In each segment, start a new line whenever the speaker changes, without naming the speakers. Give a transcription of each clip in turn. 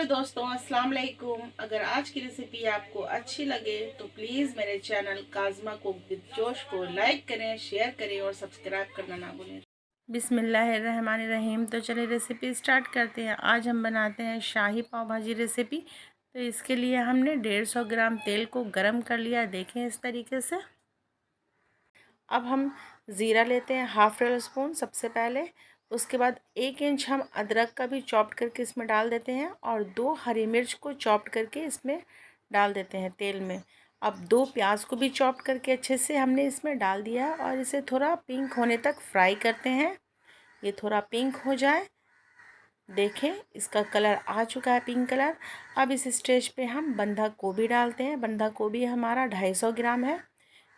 दोस्तों, अस्सलाम वालेकुम। अगर आज की रेसिपी आपको अच्छी लगे तो प्लीज़ मेरे चैनल काज़मा कुक विद जोश को लाइक करें, शेयर करें और सब्सक्राइब करना ना भूलें। बिस्मिल्लाहिर्रहमानिर्रहीम। तो चलिए रेसिपी स्टार्ट करते हैं। आज हम बनाते हैं शाही पाव भाजी रेसिपी। तो इसके लिए हमने 150 ग्राम तेल को गरम कर लिया। देखें इस तरीके से। अब हम ज़ीरा लेते हैं हाफ़ टेबल स्पून सबसे पहले। उसके बाद 1 इंच हम अदरक का भी चॉप्ड करके इसमें डाल देते हैं और 2 हरी मिर्च को चॉप्ड करके इसमें डाल देते हैं तेल में। अब 2 प्याज को भी चॉप्ड करके अच्छे से हमने इसमें डाल दिया और इसे थोड़ा पिंक होने तक फ्राई करते हैं। ये थोड़ा पिंक हो जाए, देखें इसका कलर आ चुका है पिंक कलर। अब इस स्टेज पे हम बंधा गोभी डालते हैं। बंधा गोभी हमारा 250 ग्राम है।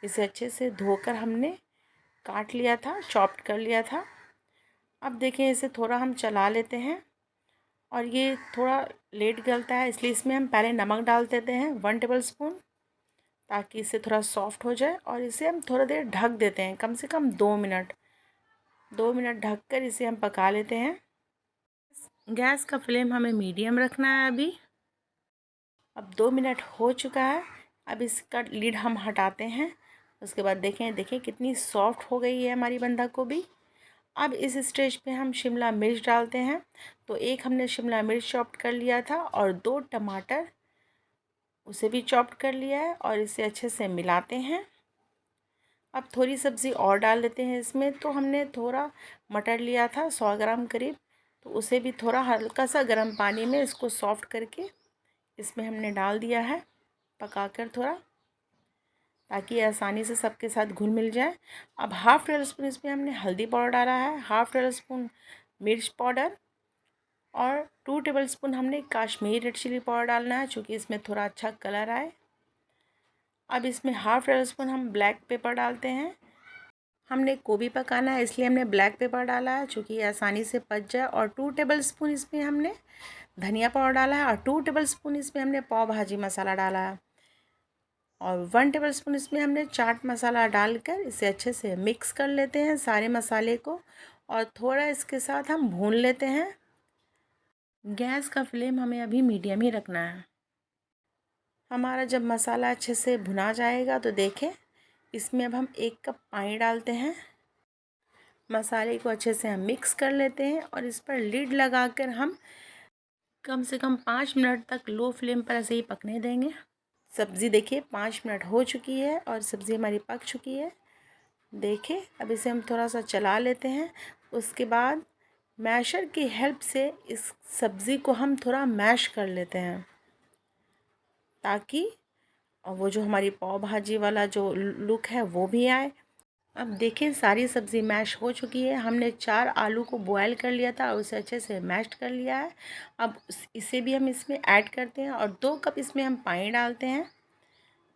इसे अच्छे से धोकर हमने काट लिया था, चॉप्ड कर लिया था। अब देखें इसे थोड़ा हम चला लेते हैं और ये थोड़ा लेट गलता है, इसलिए इसमें हम पहले नमक डाल देते हैं 1 टेबल स्पून, ताकि इसे थोड़ा सॉफ्ट हो जाए। और इसे हम थोड़ा देर ढक देते हैं, कम से कम 2 मिनट ढक कर इसे हम पका लेते हैं। गैस का फ्लेम हमें मीडियम रखना है अभी। अब 2 मिनट हो चुका है। अब इसका लिड हम हटाते हैं। उसके बाद देखें कितनी सॉफ्ट हो गई है हमारी बंधा गोभी। अब इस स्टेज पे हम शिमला मिर्च डालते हैं। तो एक हमने शिमला मिर्च चॉप्ड कर लिया था और 2 टमाटर, उसे भी चॉप्ड कर लिया है और इसे अच्छे से मिलाते हैं। अब थोड़ी सब्ज़ी और डाल देते हैं इसमें। तो हमने थोड़ा मटर लिया था 100 ग्राम करीब, तो उसे भी थोड़ा हल्का सा गर्म पानी में इसको सॉफ्ट करके इसमें हमने डाल दिया है, पकाकर थोड़ा, ताकि आसानी से सबके साथ घुल मिल जाए। अब हाफ़ टेबल स्पून इसमें हमने हल्दी पाउडर डाला है, हाफ़ टेबल स्पून मिर्च पाउडर और 2 टेबल स्पून हमने कश्मीरी रेड चिली पाउडर डालना है, चूँकि इसमें थोड़ा अच्छा कलर आए। अब इसमें हाफ़ टेबल स्पून हम ब्लैक पेपर डालते हैं। हमने गोभी पकाना है इसलिए हमने ब्लैक पेपर डाला है, चूँकि ये आसानी से पच जाए। और 2 टेबल स्पून इसमें हमने धनिया पाउडर डाला है और 2 टेबल स्पून इसमें हमने पाव भाजी मसाला डाला है और 1 टेबल स्पून इसमें हमने चाट मसाला डालकर इसे अच्छे से मिक्स कर लेते हैं सारे मसाले को, और थोड़ा इसके साथ हम भून लेते हैं। गैस का फ्लेम हमें अभी मीडियम ही रखना है। हमारा जब मसाला अच्छे से भुना जाएगा तो देखें इसमें अब हम 1 कप पानी डालते हैं। मसाले को अच्छे से हम मिक्स कर लेते हैं और इस पर लिड लगाकर हम कम से कम 5 मिनट तक लो फ्लेम पर ऐसे ही पकने देंगे। सब्ज़ी देखिए 5 मिनट हो चुकी है और सब्ज़ी हमारी पक चुकी है। देखें अब इसे हम थोड़ा सा चला लेते हैं। उसके बाद मैशर की हेल्प से इस सब्ज़ी को हम थोड़ा मैश कर लेते हैं, ताकि वो जो हमारी पाव भाजी वाला जो लुक है वो भी आए। अब देखें सारी सब्ज़ी मैश हो चुकी है। हमने 4 आलू को बॉयल कर लिया था और उसे अच्छे से मैश कर लिया है। अब इसे भी हम इसमें ऐड करते हैं और 2 कप इसमें हम पानी डालते हैं।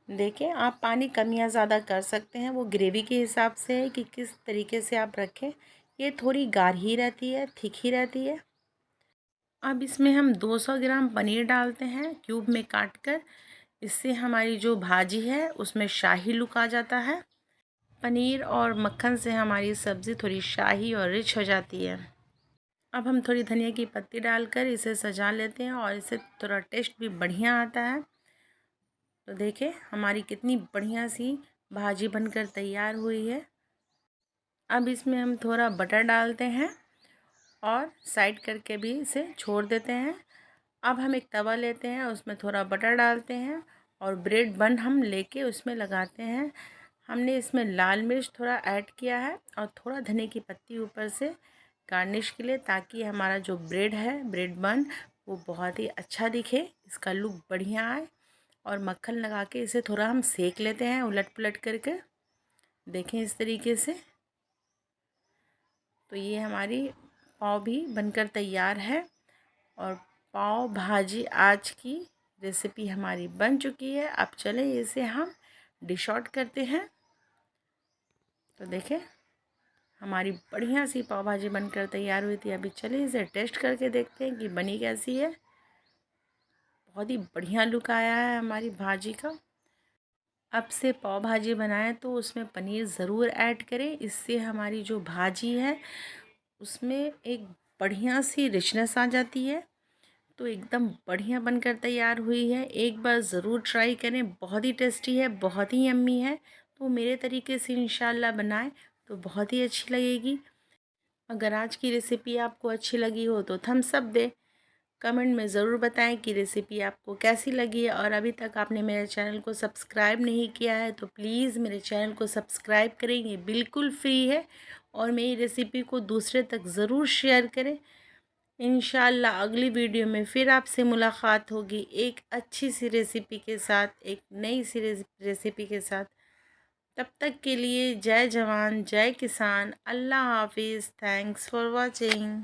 देखें आप पानी कम या ज़्यादा कर सकते हैं, वो ग्रेवी के हिसाब से है कि किस तरीके से आप रखें। ये थोड़ी गाढ़ी रहती है, थिक ही रहती है। अब इसमें हम 200 ग्राम पनीर डालते हैं क्यूब में काट कर। इससे हमारी जो भाजी है उसमें शाही लुक आ जाता है। पनीर और मक्खन से हमारी सब्ज़ी थोड़ी शाही और रिच हो जाती है। अब हम थोड़ी धनिया की पत्ती डालकर इसे सजा लेते हैं और इससे थोड़ा टेस्ट भी बढ़िया आता है। तो देखें हमारी कितनी बढ़िया सी भाजी बनकर तैयार हुई है। अब इसमें हम थोड़ा बटर डालते हैं और साइड करके भी इसे छोड़ देते हैं। अब हम एक तवा लेते हैं, उसमें थोड़ा बटर डालते हैं और ब्रेड बन हम लेके उसमें लगाते हैं। हमने इसमें लाल मिर्च थोड़ा ऐड किया है और थोड़ा धनिया की पत्ती ऊपर से गार्निश के लिए, ताकि हमारा जो ब्रेड है, ब्रेड बन, वो बहुत ही अच्छा दिखे, इसका लुक बढ़िया आए। और मक्खन लगा के इसे थोड़ा हम सेक लेते हैं उलट पुलट करके। देखें इस तरीके से। तो ये हमारी पाव भी बनकर तैयार है और पाव भाजी आज की रेसिपी हमारी बन चुकी है। अब चलें इसे हम डिश आउट करते हैं। तो देखें हमारी बढ़िया सी पाव भाजी बनकर तैयार हुई थी। अभी चलिए इसे टेस्ट करके देखते हैं कि बनी कैसी है। बहुत ही बढ़िया लुक आया है हमारी भाजी का। अब से पाव भाजी बनाएं तो उसमें पनीर ज़रूर ऐड करें, इससे हमारी जो भाजी है उसमें एक बढ़िया सी रिचनेस आ जाती है। तो एकदम बढ़िया बनकर तैयार हुई है। एक बार ज़रूर ट्राई करें, बहुत ही टेस्टी है, बहुत ही यम्मी है। तो मेरे तरीके से इंशाल्लाह बनाएं तो बहुत ही अच्छी लगेगी। अगर आज की रेसिपी आपको अच्छी लगी हो तो थम्स अप दें। कमेंट में ज़रूर बताएं कि रेसिपी आपको कैसी लगी है। और अभी तक आपने मेरे चैनल को सब्सक्राइब नहीं किया है तो प्लीज़ मेरे चैनल को सब्सक्राइब करें, ये बिल्कुल फ्री है। और मेरी रेसिपी को दूसरे तक ज़रूर शेयर करें। इंशाल्लाह अगली वीडियो में फिर आपसे मुलाकात होगी एक अच्छी सी रेसिपी के साथ, एक नई सी रेसिपी के साथ। तब तक के लिए जय जवान जय किसान, अल्लाह हाफिज़, थैंक्स फॉर वॉचिंग।